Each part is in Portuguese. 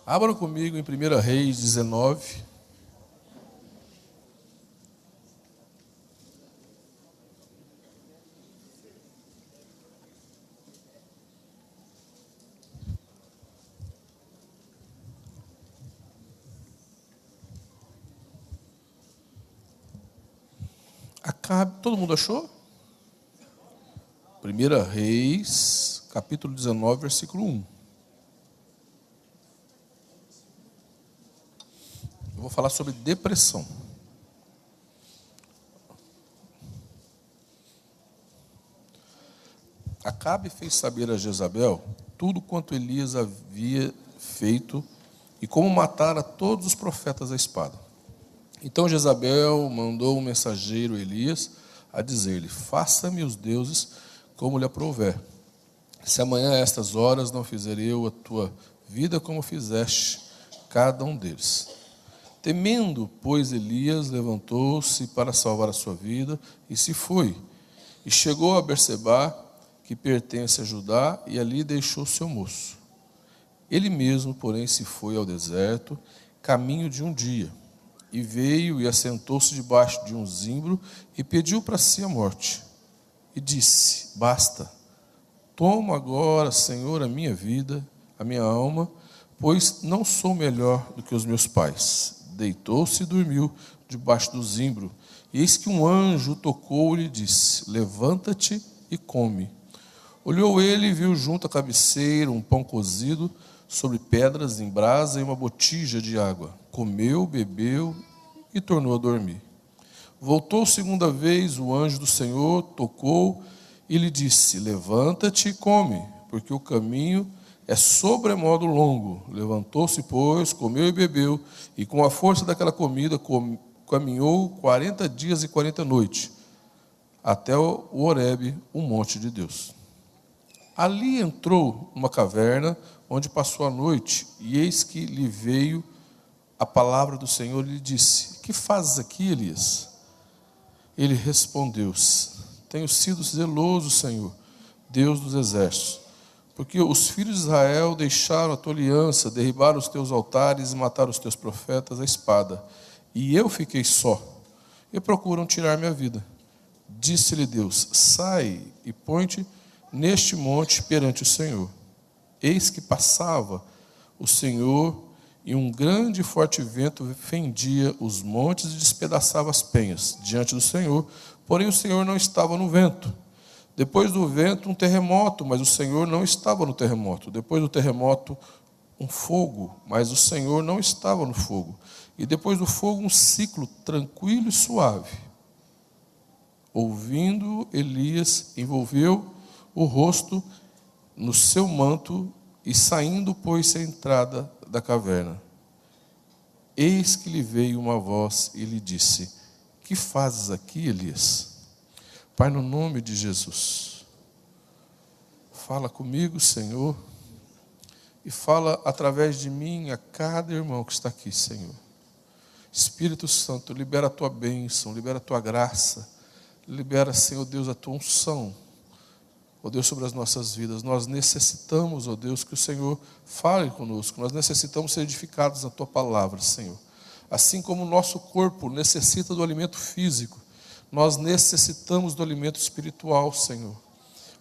Abra comigo em 1 Reis 19. Acabe, todo mundo achou? 1 Reis, capítulo 19, versículo 1. Eu vou falar sobre depressão. Acabe fez saber a Jezabel tudo quanto Elias havia feito e como matara todos os profetas à espada. Então Jezabel mandou um mensageiro Elias a dizer-lhe: faça-me os deuses como lhe aprouver. Se amanhã a estas horas não fizer eu a tua vida como fizeste cada um deles. Temendo, pois, Elias levantou-se para salvar a sua vida e se foi. E chegou a Berseba, que pertence a Judá, e ali deixou seu moço. Ele mesmo, porém, se foi ao deserto, caminho de um dia, e veio e assentou-se debaixo de um zimbro e pediu para si a morte. E disse: basta, toma agora, Senhor, a minha vida, a minha alma, pois não sou melhor do que os meus pais. Deitou-se e dormiu debaixo do zimbro. E eis que um anjo tocou-lhe e lhe disse: levanta-te e come. Olhou ele e viu junto à cabeceira um pão cozido sobre pedras em brasa e uma botija de água. Comeu, bebeu e tornou a dormir. Voltou segunda vez, o anjo do Senhor tocou e lhe disse: levanta-te e come, porque o caminho é sobremodo longo. Levantou-se, pois, comeu e bebeu, e com a força daquela comida caminhou 40 dias e 40 noites, até o Horebe, o monte de Deus. Ali entrou numa caverna, onde passou a noite, e eis que lhe veio a palavra do Senhor e lhe disse: que fazes aqui, Elias? Ele respondeu: tenho sido zeloso, Senhor, Deus dos exércitos, porque os filhos de Israel deixaram a tua aliança, derribaram os teus altares e mataram os teus profetas à espada. E eu fiquei só, e procuram tirar minha vida. Disse-lhe Deus: sai e põe-te neste monte perante o Senhor. Eis que passava o Senhor, e um grande e forte vento fendia os montes e despedaçava as penhas diante do Senhor, porém o Senhor não estava no vento. Depois do vento, um terremoto, mas o Senhor não estava no terremoto. Depois do terremoto, um fogo, mas o Senhor não estava no fogo. E depois do fogo, um ciclo tranquilo e suave. Ouvindo, Elias envolveu o rosto no seu manto e saindo, pôs-se à entrada da caverna. Eis que lhe veio uma voz e lhe disse: que fazes aqui, Elias? Pai, no nome de Jesus, fala comigo, Senhor, e fala através de mim a cada irmão que está aqui, Senhor. Espírito Santo, libera a tua bênção, libera a tua graça, libera, Senhor Deus, a tua unção, ó Deus, sobre as nossas vidas. Nós necessitamos, ó Deus, que o Senhor fale conosco, nós necessitamos ser edificados na tua palavra, Senhor. Assim como o nosso corpo necessita do alimento físico, nós necessitamos do alimento espiritual, Senhor.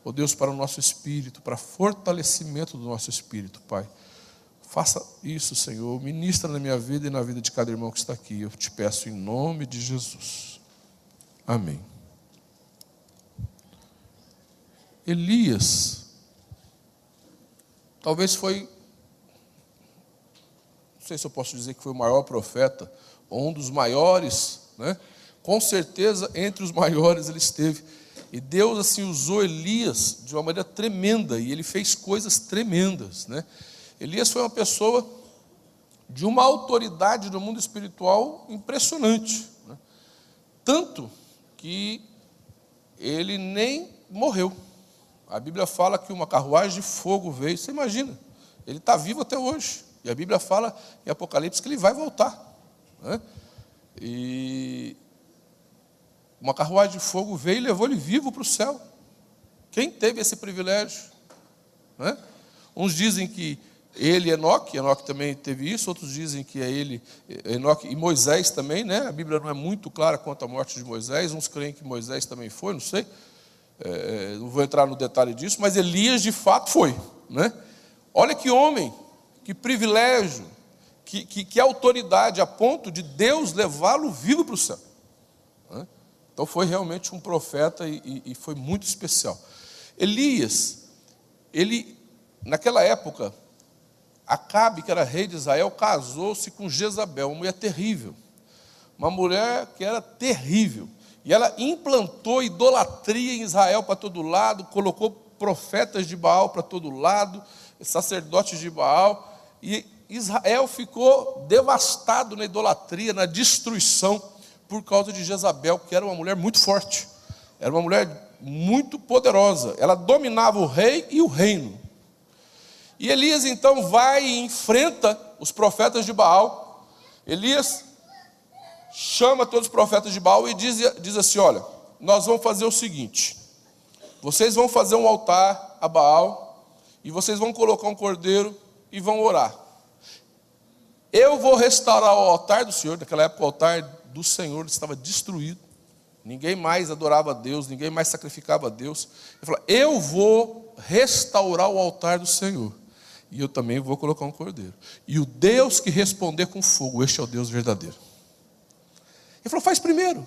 Ó Deus, para o nosso espírito, para fortalecimento do nosso espírito, Pai. Faça isso, Senhor. Ministra na minha vida e na vida de cada irmão que está aqui. Eu te peço em nome de Jesus. Amém. Elias, talvez foi, não sei se eu posso dizer que foi o maior profeta, ou um dos maiores, né? Com certeza, entre os maiores ele esteve. E Deus assim usou Elias de uma maneira tremenda, e ele fez coisas tremendas, né? Elias foi uma pessoa de uma autoridade no mundo espiritual impressionante, né? Tanto que ele nem morreu. A Bíblia fala que uma carruagem de fogo veio. Você imagina, ele está vivo até hoje. E a Bíblia fala em Apocalipse que ele vai voltar, né? E uma carruagem de fogo veio e levou ele vivo para o céu. Quem teve esse privilégio, né? Uns dizem que ele e Enoque também teve isso, outros dizem que é ele, Enoque e Moisés também, né? A Bíblia não é muito clara quanto à morte de Moisés, uns creem que Moisés também foi, não sei, não vou entrar no detalhe disso, mas Elias de fato foi, né? Olha que homem, que privilégio, que autoridade, a ponto de Deus levá-lo vivo para o céu, né? Então foi realmente um profeta e foi muito especial. Elias, ele, naquela época, Acabe, que era rei de Israel, casou-se com Jezabel, uma mulher terrível. Uma mulher que era terrível. E ela implantou idolatria em Israel para todo lado, colocou profetas de Baal para todo lado, sacerdotes de Baal. E Israel ficou devastado na idolatria, na destruição, por causa de Jezabel, que era uma mulher muito forte. Era uma mulher muito poderosa. Ela dominava o rei e o reino. E Elias então vai e enfrenta os profetas de Baal. Elias chama todos os profetas de Baal e diz assim: olha, nós vamos fazer o seguinte, vocês vão fazer um altar a Baal, e vocês vão colocar um cordeiro e vão orar. Eu vou restaurar o altar do Senhor. Naquela época o altar do Senhor estava destruído, ninguém mais adorava a Deus, ninguém mais sacrificava a Deus. Ele falou: eu vou restaurar o altar do Senhor, e eu também vou colocar um cordeiro. E o Deus que responder com fogo, este é o Deus verdadeiro. Ele falou: faz primeiro,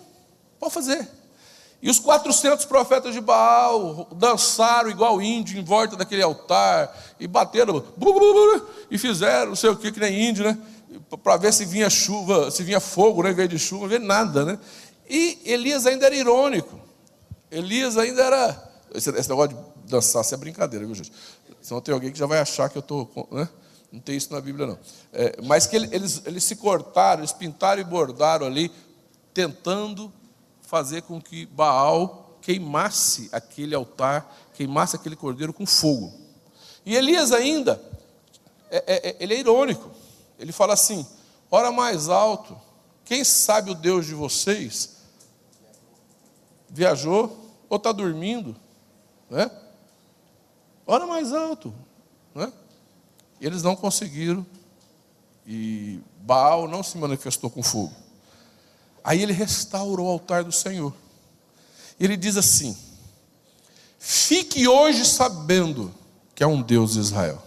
pode fazer. E os 400 profetas de Baal dançaram igual índio em volta daquele altar, e bateram, e fizeram não sei o que nem índio, né? Para ver se vinha chuva, se vinha fogo, né? Em vez de chuva, não veio nada, né? E Elias ainda era irônico. Elias ainda era... Esse negócio de dançar, isso é brincadeira, viu, gente? Senão tem alguém que já vai achar que eu estou... Né? Não tem isso na Bíblia, não. Mas que eles se cortaram, eles pintaram e bordaram ali, tentando fazer com que Baal queimasse aquele altar, queimasse aquele cordeiro com fogo. E Elias ainda, ele é irônico. Ele fala assim: ora mais alto, quem sabe o Deus de vocês viajou ou está dormindo, né? Ora mais alto, né? E eles não conseguiram, e Baal não se manifestou com fogo. Aí ele restaurou o altar do Senhor. Ele diz assim: fique hoje sabendo que há um Deus de Israel.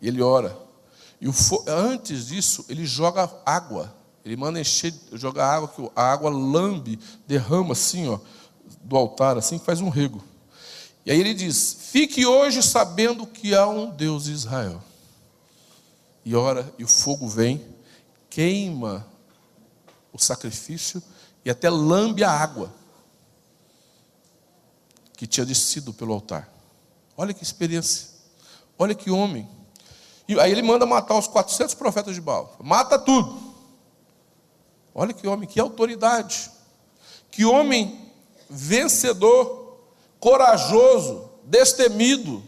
E ele ora. E antes disso, ele joga água. Ele manda encher, joga água, que a água lambe, derrama assim, ó, do altar, assim, que faz um rego. E aí ele diz: fique hoje sabendo que há um Deus de Israel. E ora, e o fogo vem, queima o sacrifício e até lambe a água que tinha descido pelo altar. Olha que experiência, olha que homem. E aí ele manda matar os 400 profetas de Baal. Mata tudo. Olha que homem, que autoridade. Que homem vencedor, corajoso, destemido.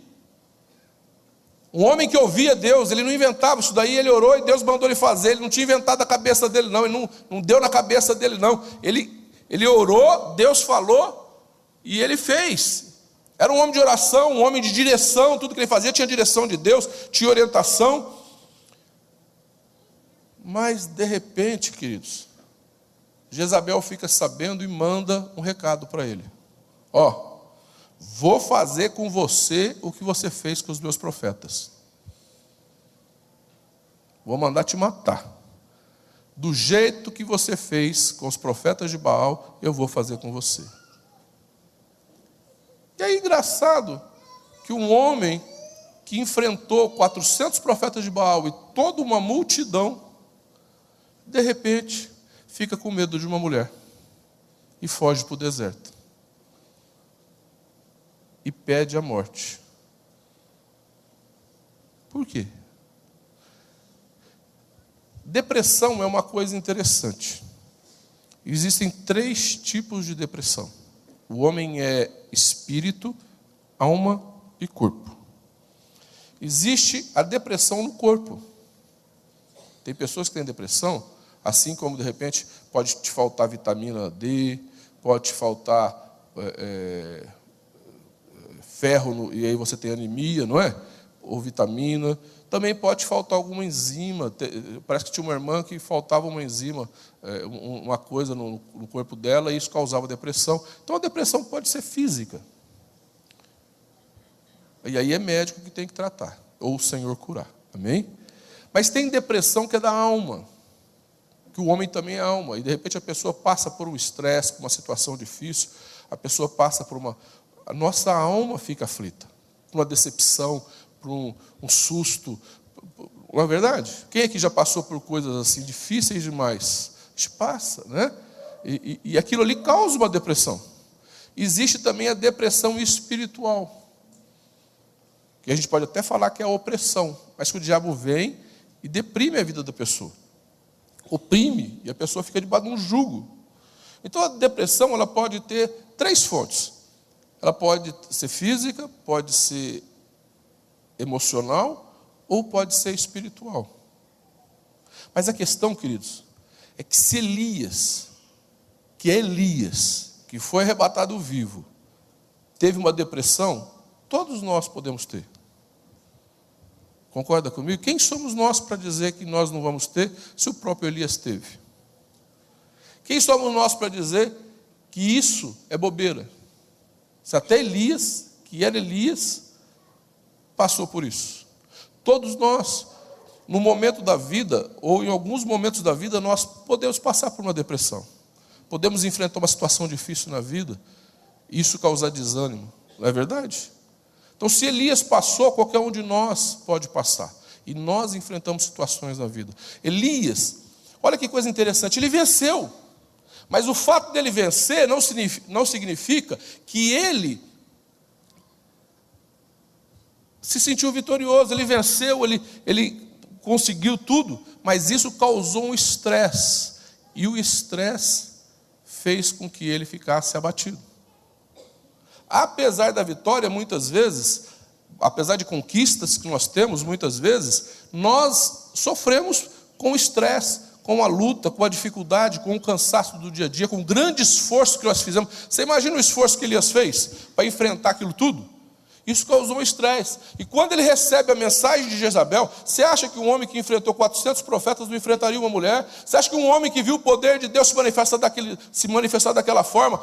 Um homem que ouvia Deus, ele não inventava isso daí, ele orou e Deus mandou ele fazer. Ele não tinha inventado a cabeça dele não, ele não deu na cabeça dele não. Ele orou, Deus falou e ele fez. Era um homem de oração, um homem de direção, tudo que ele fazia tinha direção de Deus, tinha orientação. Mas de repente, queridos, Jezabel fica sabendo e manda um recado para ele: ó, vou fazer com você o que você fez com os meus profetas. Vou mandar te matar. Do jeito que você fez com os profetas de Baal, eu vou fazer com você. E é engraçado que um homem que enfrentou 400 profetas de Baal e toda uma multidão, de repente, fica com medo de uma mulher e foge para o deserto. E pede a morte. Por quê? Depressão é uma coisa interessante. Existem 3 tipos de depressão. O homem é espírito, alma e corpo. Existe a depressão no corpo. Tem pessoas que têm depressão, assim como de repente pode te faltar vitamina D, pode te faltar ferro, e aí você tem anemia, não é? Ou vitamina. Também pode faltar alguma enzima. Parece que tinha uma irmã que faltava uma enzima, uma coisa no corpo dela, e isso causava depressão. Então a depressão pode ser física. E aí é médico que tem que tratar, ou o Senhor curar. Amém? Mas tem depressão que é da alma, que o homem também é alma, e de repente a pessoa passa por um estresse, por uma situação difícil, a pessoa passa por a nossa alma fica aflita, por uma decepção, por um susto. Não é verdade? Quem aqui já passou por coisas assim difíceis demais? A gente passa, né? E aquilo ali causa uma depressão. Existe também a depressão espiritual, que a gente pode até falar que é a opressão, mas que o diabo vem e deprime a vida da pessoa. Oprime, e a pessoa fica debaixo de um jugo. Então a depressão, ela pode ter 3 fontes. Ela pode ser física, pode ser emocional, ou pode ser espiritual. Mas a questão, queridos, é que se Elias, que foi arrebatado vivo, teve uma depressão, todos nós podemos ter. Concorda comigo? Quem somos nós para dizer que nós não vamos ter, se o próprio Elias teve? Quem somos nós para dizer que isso é bobeira? Se até Elias, que era Elias, passou por isso. Todos nós, no momento da vida, ou em alguns momentos da vida, nós podemos passar por uma depressão. Podemos enfrentar uma situação difícil na vida, e isso causar desânimo. Não é verdade? Então, se Elias passou, qualquer um de nós pode passar. E nós enfrentamos situações na vida. Elias, olha que coisa interessante, ele venceu. Mas o fato dele vencer não significa que ele se sentiu vitorioso. Ele venceu, ele conseguiu tudo, mas isso causou um estresse. E o estresse fez com que ele ficasse abatido. Apesar da vitória, muitas vezes, apesar de conquistas que nós temos, muitas vezes, nós sofremos com o estresse, com a luta, com a dificuldade, com o cansaço do dia a dia, com o grande esforço que nós fizemos. Você imagina o esforço que Elias fez para enfrentar aquilo tudo? Isso causou um estresse. E quando ele recebe a mensagem de Jezabel, você acha que um homem que enfrentou 400 profetas não enfrentaria uma mulher? Você acha que um homem que viu o poder de Deus se manifestar daquela forma,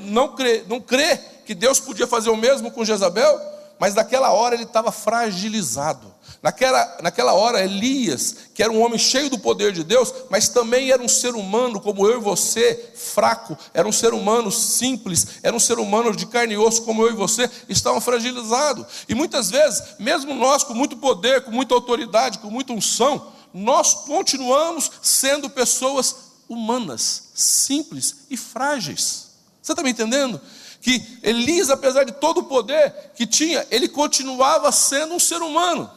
não crê que Deus podia fazer o mesmo com Jezabel? Mas naquela hora ele estava fragilizado. Naquela hora Elias, que era um homem cheio do poder de Deus, mas também era um ser humano como eu e você, fraco, era um ser humano simples, era um ser humano de carne e osso como eu e você, estavam fragilizados. E muitas vezes, mesmo nós com muito poder, com muita autoridade, com muita unção, nós continuamos sendo pessoas humanas, simples e frágeis. Você está me entendendo? Que Elias, apesar de todo o poder que tinha, ele continuava sendo um ser humano.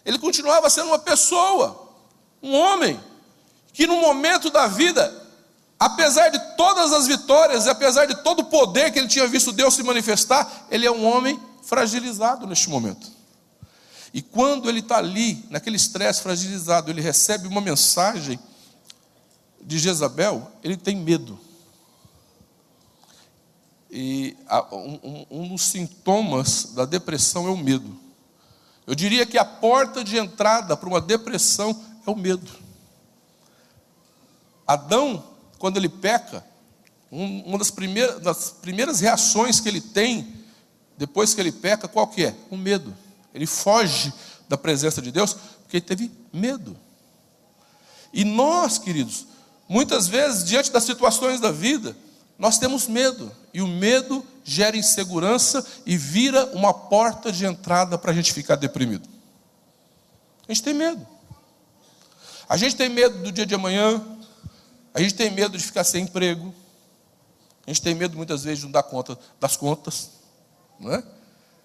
Ele continuava sendo uma pessoa, um homem, que no momento da vida, apesar de todas as vitórias, e apesar de todo o poder que ele tinha visto Deus se manifestar, ele é um homem fragilizado neste momento. E quando ele está ali, naquele estresse fragilizado, ele recebe uma mensagem de Jezabel, ele tem medo. E um dos sintomas da depressão é o medo. Eu diria que a porta de entrada para uma depressão é o medo. Adão, quando ele peca, uma das primeiras reações que ele tem, depois que ele peca, qual que é? O medo. Ele foge da presença de Deus, porque ele teve medo. E nós, queridos, muitas vezes, diante das situações da vida, nós temos medo, e o medo gera insegurança e vira uma porta de entrada para a gente ficar deprimido. A gente tem medo. A gente tem medo do dia de amanhã, a gente tem medo de ficar sem emprego, a gente tem medo muitas vezes de não dar conta das contas, não é?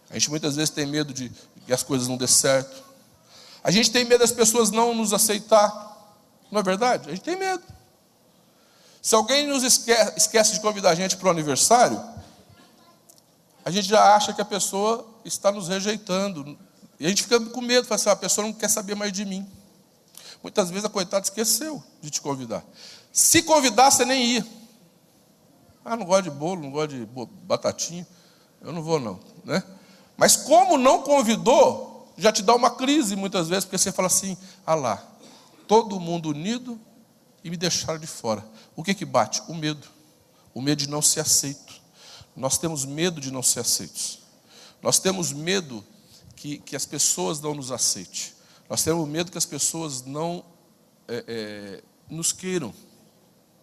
A gente muitas vezes tem medo de que as coisas não dê certo. A gente tem medo das pessoas não nos aceitar, não é verdade? A gente tem medo. Se alguém nos esquece de convidar a gente para o aniversário, a gente já acha que a pessoa está nos rejeitando. E a gente fica com medo, fala assim, a pessoa não quer saber mais de mim. Muitas vezes a coitada esqueceu de te convidar. Se convidar, você nem ia. Ah, não gosto de bolo, não gosto de batatinha. eu não vou não, né? Mas como não convidou, já te dá uma crise muitas vezes, porque você fala assim, ah lá, todo mundo unido e me deixaram de fora. O que bate? O medo de não ser aceito. Nós temos medo de não ser aceitos. Nós temos medo que as pessoas não nos aceitem. Nós temos medo que as pessoas não nos queiram,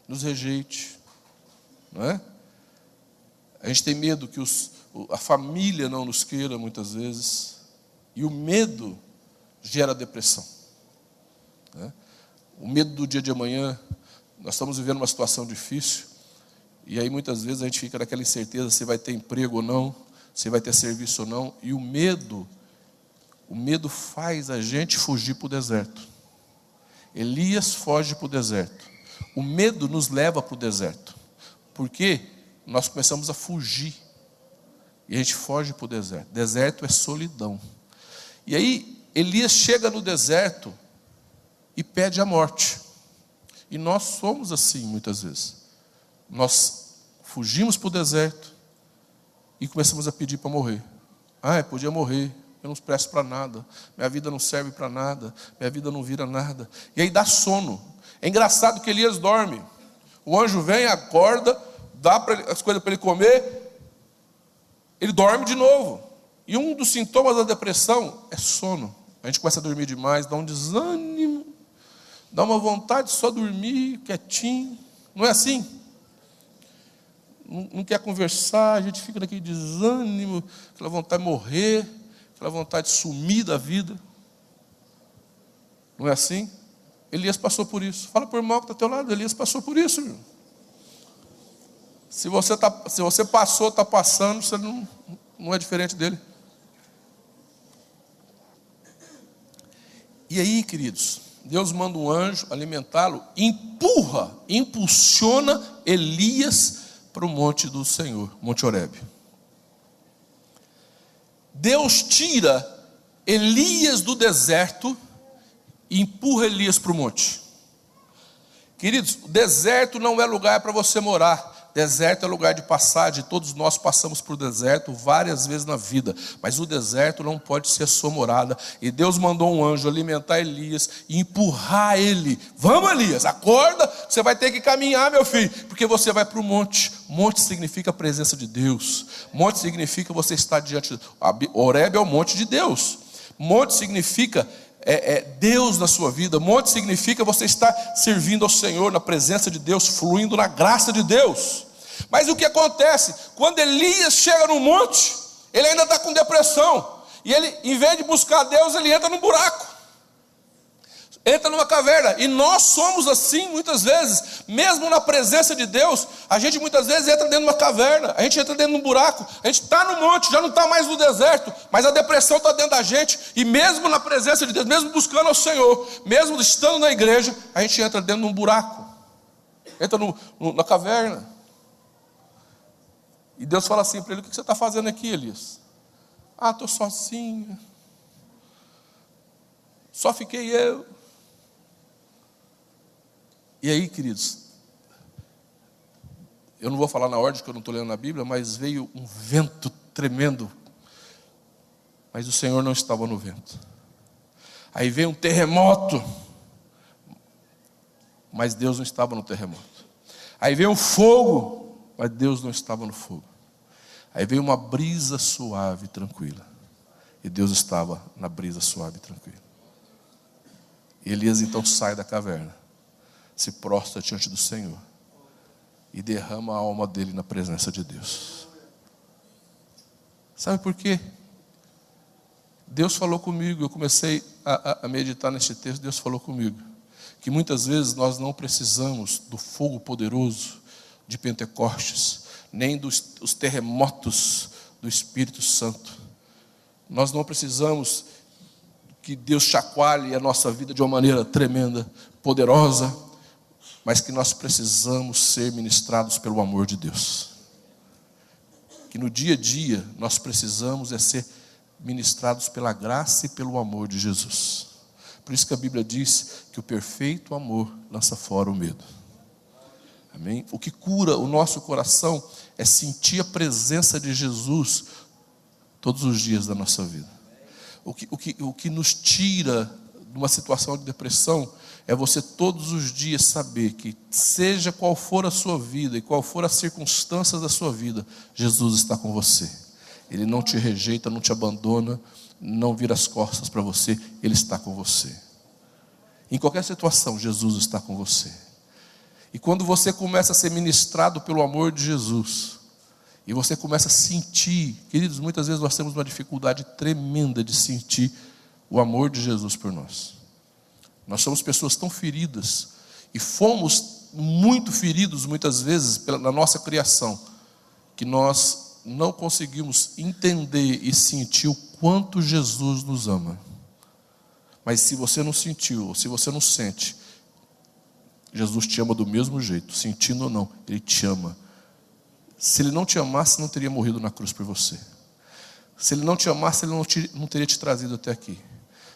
nos rejeite, não é? A gente tem medo que a família não nos queira muitas vezes, e o medo gera depressão, né? O medo do dia de amanhã. Nós estamos vivendo uma situação difícil, e aí muitas vezes a gente fica naquela incerteza se vai ter emprego ou não, se vai ter serviço ou não, e o medo faz a gente fugir para o deserto. Elias foge para o deserto. O medo nos leva para o deserto, porque nós começamos a fugir, e a gente foge para o deserto. Deserto é solidão. E aí Elias chega no deserto e pede a morte. E nós somos assim muitas vezes. Nós fugimos para o deserto e começamos a pedir para morrer. Eu podia morrer, eu não presto para nada, minha vida não serve para nada, minha vida não vira nada. E aí dá sono. É engraçado que Elias dorme. O anjo vem, acorda, dá as coisas para ele comer, ele dorme de novo. E um dos sintomas da depressão é sono. A gente começa a dormir demais, dá um desânimo, dá uma vontade de só dormir quietinho. Não é assim? Não quer conversar, a gente fica naquele desânimo, aquela vontade de morrer, aquela vontade de sumir da vida. Não é assim? Elias passou por isso. Fala por mal que está ao teu lado, Elias passou por isso, irmão. Se você passou, está passando, você não é diferente dele. E aí, queridos, Deus manda um anjo alimentá-lo, impulsiona Elias para o monte do Senhor, Monte Horebe. Deus tira Elias do deserto e empurra Elias para o monte. Queridos, o deserto não é lugar para você morar. Deserto é lugar de passagem. Todos nós passamos por deserto várias vezes na vida, mas o deserto não pode ser a sua morada. E Deus mandou um anjo alimentar Elias e empurrar ele. Vamos, Elias, acorda, você vai ter que caminhar, meu filho, porque você vai para o monte. Monte significa a presença de Deus. Monte significa você estar diante. Horebe é o monte de Deus. Monte significa Deus na sua vida. Monte significa você estar servindo ao Senhor, na presença de Deus, fluindo na graça de Deus. Mas o que acontece? Quando Elias chega no monte, ele ainda está com depressão, e ele, em vez de buscar Deus, ele entra num buraco, entra numa caverna. E nós somos assim muitas vezes. Mesmo na presença de Deus, a gente muitas vezes entra dentro de uma caverna, a gente entra dentro de um buraco. A gente está no monte, já não está mais no deserto, mas a depressão está dentro da gente. E mesmo na presença de Deus, mesmo buscando ao Senhor, mesmo estando na igreja, a gente entra dentro de um buraco, entra na caverna. E Deus fala assim para ele: o que você está fazendo aqui, Elias? Estou sozinho, só fiquei eu. E aí, queridos, eu não vou falar na ordem, que eu não estou lendo na Bíblia, mas veio um vento tremendo, mas o Senhor não estava no vento. Aí veio um terremoto, mas Deus não estava no terremoto. Aí veio um fogo, mas Deus não estava no fogo. Aí veio uma brisa suave e tranquila, e Deus estava na brisa suave e tranquila. E Elias então sai da caverna, se prostra diante do Senhor e derrama a alma dele na presença de Deus. Sabe por quê? Deus falou comigo, eu comecei a meditar neste texto. Deus falou comigo que muitas vezes nós não precisamos do fogo poderoso de Pentecostes, nem dos terremotos do Espírito Santo. Nós não precisamos que Deus chacoalhe a nossa vida de uma maneira tremenda, poderosa, mas que nós precisamos ser ministrados pelo amor de Deus. Que no dia a dia nós precisamos ser ministrados pela graça e pelo amor de Jesus. Por isso que a Bíblia diz que o perfeito amor lança fora o medo. Amém? O que cura o nosso coração é sentir a presença de Jesus todos os dias da nossa vida. O que nos tira de uma situação de depressão é você todos os dias saber que, seja qual for a sua vida e qual for as circunstâncias da sua vida, Jesus está com você. Ele não te rejeita, não te abandona, não vira as costas para você, Ele está com você. Em qualquer situação, Jesus está com você. E quando você começa a ser ministrado pelo amor de Jesus, e você começa a sentir, queridos, muitas vezes nós temos uma dificuldade tremenda de sentir o amor de Jesus por nós. Nós somos pessoas tão feridas, e fomos muito feridos muitas vezes na nossa criação, que nós não conseguimos entender e sentir o quanto Jesus nos ama. Mas se você não sentiu, ou se você não sente, Jesus te ama do mesmo jeito, sentindo ou não, Ele te ama. Se Ele não te amasse, não teria morrido na cruz por você. Se Ele não te amasse, Ele não teria te trazido até aqui.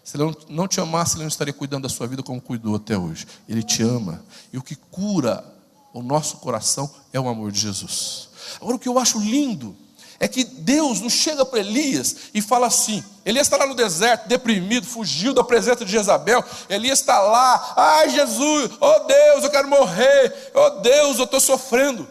Se Ele não te amasse, Ele não estaria cuidando da sua vida como cuidou até hoje. Ele te ama. E o que cura o nosso coração é o amor de Jesus. Agora, o que eu acho lindo é que Deus não chega para Elias e fala assim. Elias está lá no deserto, deprimido, fugiu da presença de Jezabel. Elias está lá, ai Jesus, oh Deus, eu quero morrer, oh Deus, eu estou sofrendo.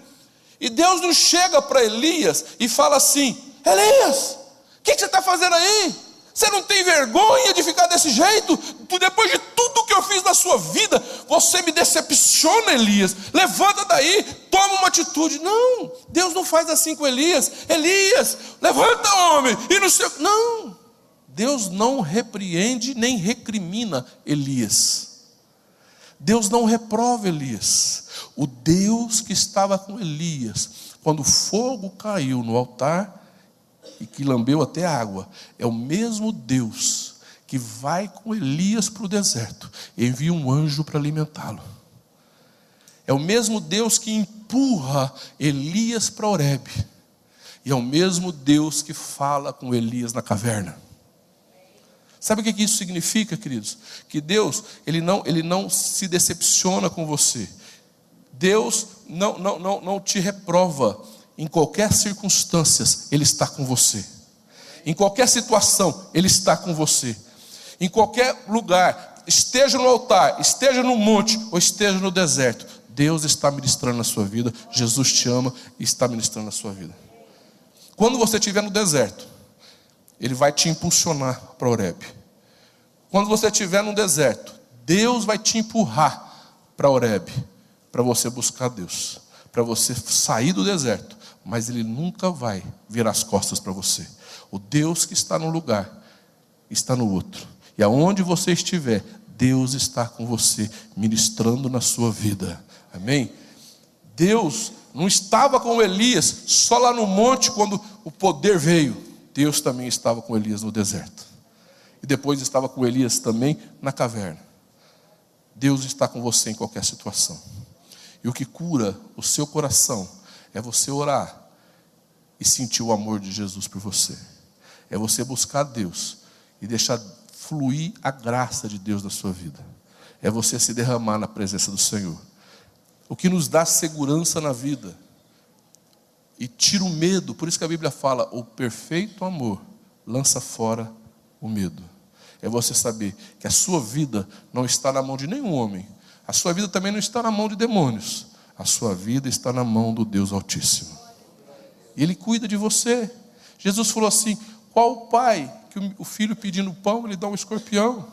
E Deus não chega para Elias e fala assim: Elias, o que você está fazendo aí? Você não tem vergonha de ficar desse jeito? Depois de tudo que eu fiz na sua vida, você me decepciona, Elias. Levanta daí, toma uma atitude. Não, Deus não faz assim com Elias. Elias, levanta, homem. E no seu... Não, Deus não repreende nem recrimina Elias. Deus não reprova Elias. O Deus que estava com Elias, quando o fogo caiu no altar e que lambeu até a água, é o mesmo Deus que vai com Elias para o deserto e envia um anjo para alimentá-lo. É o mesmo Deus que empurra Elias para Horebe. E é o mesmo Deus que fala com Elias na caverna. Sabe o que isso significa, queridos? Que Deus, Ele não se decepciona com você. Deus não te reprova. Em qualquer circunstância, Ele está com você. Em qualquer situação, Ele está com você. Em qualquer lugar, esteja no altar, esteja no monte ou esteja no deserto, Deus está ministrando na sua vida. Jesus te ama e está ministrando na sua vida. Quando você estiver no deserto, Ele vai te impulsionar para Horebe. Quando você estiver no deserto, Deus vai te empurrar para Horebe, para você buscar Deus, para você sair do deserto. Mas Ele nunca vai virar as costas para você. O Deus que está num lugar, está no outro. E aonde você estiver, Deus está com você, ministrando na sua vida. Amém? Deus não estava com Elias só lá no monte quando o poder veio. Deus também estava com Elias no deserto. E depois estava com Elias também na caverna. Deus está com você em qualquer situação. E o que cura o seu coração é você orar e sentir o amor de Jesus por você. É você buscar Deus e deixar fluir a graça de Deus na sua vida. É você se derramar na presença do Senhor. O que nos dá segurança na vida e tira o medo. Por isso que a Bíblia fala: o perfeito amor lança fora o medo. É você saber que a sua vida não está na mão de nenhum homem. A sua vida também não está na mão de demônios. A sua vida está na mão do Deus Altíssimo. E Ele cuida de você. Jesus falou assim: qual o pai que o filho pedindo pão, ele dá um escorpião?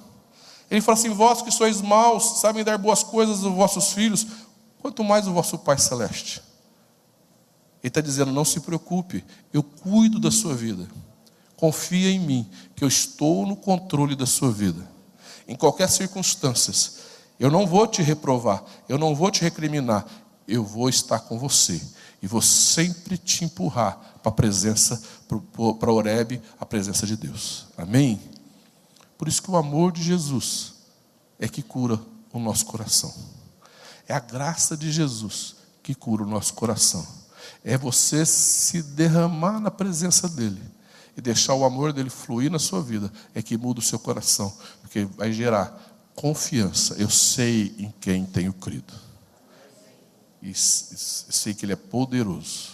Ele fala assim: vós que sois maus, sabem dar boas coisas aos vossos filhos, quanto mais o vosso Pai Celeste. Ele está dizendo: não se preocupe, eu cuido da sua vida. Confia em mim, que eu estou no controle da sua vida. Em qualquer circunstância, eu não vou te reprovar, eu não vou te recriminar, eu vou estar com você. E vou sempre te empurrar para a presença, para Horebe, a presença de Deus. Amém? Por isso que o amor de Jesus é que cura o nosso coração. É a graça de Jesus que cura o nosso coração. É você se derramar na presença dEle e deixar o amor dEle fluir na sua vida. É que muda o seu coração, porque vai gerar confiança. Eu sei em quem tenho crido. e sei que Ele é poderoso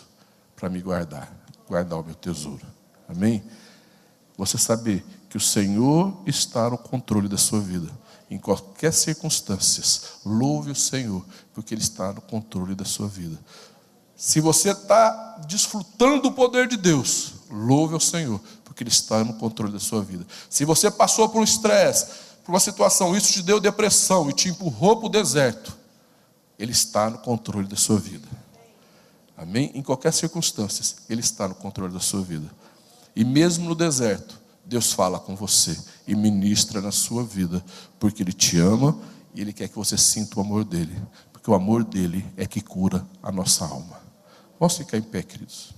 para me guardar o meu tesouro. Amém? Você saber que o Senhor está no controle da sua vida. Em qualquer circunstância, louve o Senhor, porque Ele está no controle da sua vida. Se você está desfrutando do poder de Deus, louve ao Senhor, porque Ele está no controle da sua vida. Se você passou por um estresse, por uma situação, isso te deu depressão e te empurrou para o deserto, Ele está no controle da sua vida. Amém? Em qualquer circunstância, Ele está no controle da sua vida. E mesmo no deserto, Deus fala com você e ministra na sua vida, porque Ele te ama e Ele quer que você sinta o amor dEle, porque o amor dEle é que cura a nossa alma. Vamos ficar em pé, queridos.